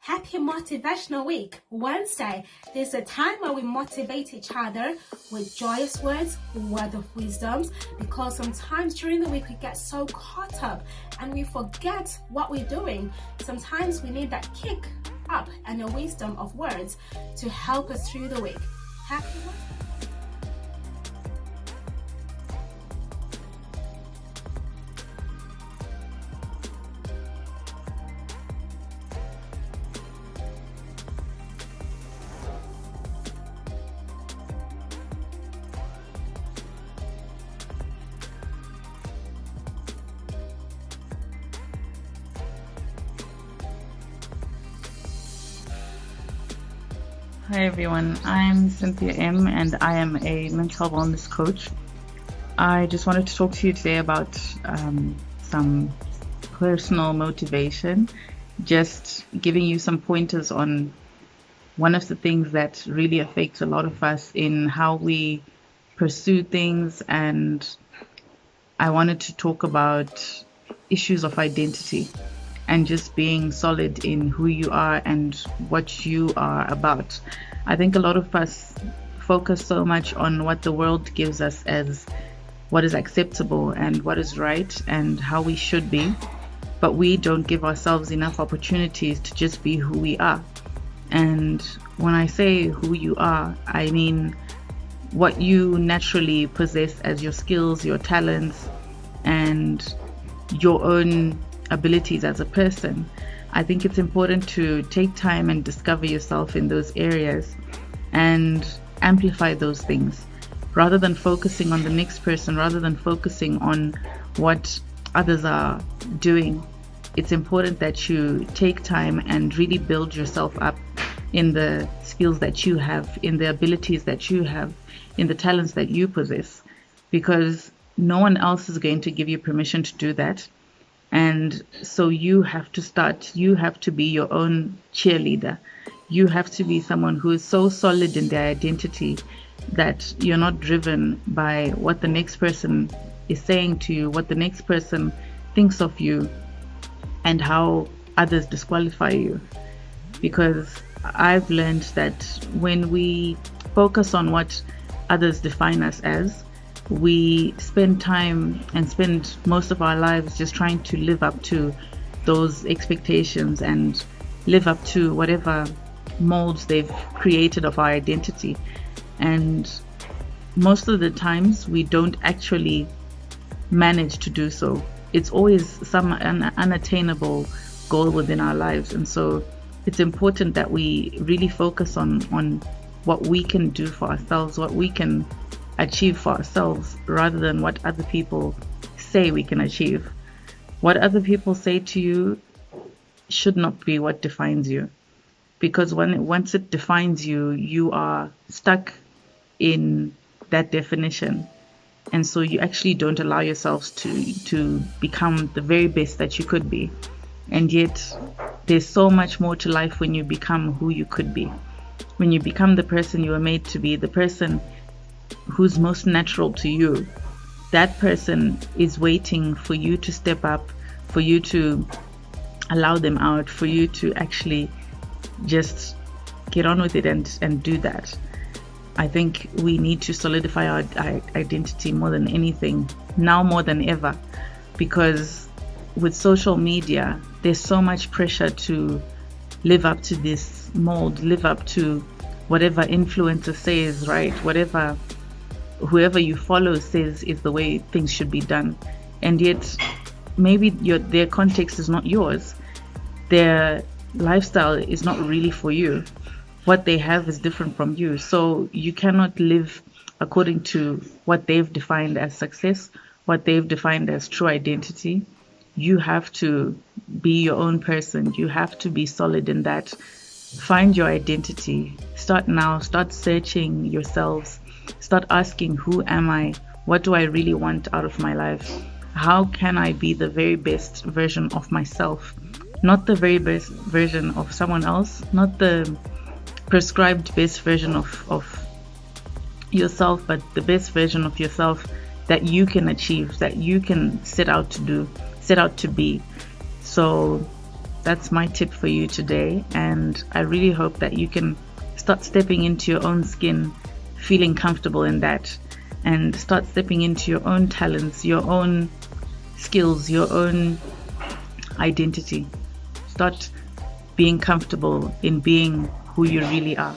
Happy Motivational Week, Wednesday. This is a time where we motivate each other with joyous words, word of wisdoms, because sometimes during the week we get so caught up and we forget what we're doing. Sometimes we need that kick up and a wisdom of words to help us through the week. Happy Hi everyone, I'm Cynthia M and I am a mental wellness coach. I just wanted to talk to you today about some personal motivation, just giving you some pointers on one of the things that really affects a lot of us in how we pursue things. And I wanted to talk about issues of identity and just being solid in who you are and what you are about. I think a lot of us focus so much on what the world gives us as what is acceptable and what is right and how we should be, but we don't give ourselves enough opportunities to just be who we are. And when I say who you are, I mean what you naturally possess as your skills, your talents, and your own abilities as a person. I think it's important to take time and discover yourself in those areas and amplify those things rather than focusing on the next person, rather than focusing on what others are doing. It's important that you take time and really build yourself up in the skills that you have, in the abilities that you have, in the talents that you possess, because no one else is going to give you permission to do that. And so you have to start, you have to be your own cheerleader. You have to be someone who is so solid in their identity that you're not driven by what the next person is saying to you, what the next person thinks of you, and how others disqualify you. Because I've learned that when we focus on what others define us as, we spend time and spend most of our lives just trying to live up to those expectations and live up to whatever molds they've created of our identity. And most of the times we don't actually manage to do so. It's always some unattainable goal within our lives. And so it's important that we really focus on what we can do for ourselves, what we can achieve for ourselves, rather than what other people say we can achieve. What other people say to you should not be what defines you, because once it defines you, you are stuck in that definition, and so you actually don't allow yourselves to become the very best that you could be. And yet there's so much more to life when you become who you could be, when you become the person you were made to be, the person who's most natural to you. That person is waiting for you to step up, for you to allow them out, for you to actually just get on with it and do that. I think we need to solidify our identity more than anything, now more than ever, because with social media, there's so much pressure to live up to this mold, live up to whatever influencer says, right? Whatever whoever you follow says is the way things should be done. And yet maybe their context is not yours. Their lifestyle is not really for you. What they have is different from you. So you cannot live according to what they've defined as success, what they've defined as true identity. You have to be your own person. You have to be solid in that. Find your identity. Start now. Start searching yourselves. Start asking, who am I? What do I really want out of my life? How can I be the very best version of myself? Not the very best version of someone else, not the prescribed best version of yourself, but the best version of yourself that you can achieve, that you can set out to do, set out to be. So That's my tip for you today, and I really hope that you can start stepping into your own skin, feeling comfortable in that, and start stepping into your own talents, your own skills, your own identity. Start being comfortable in being who you really are.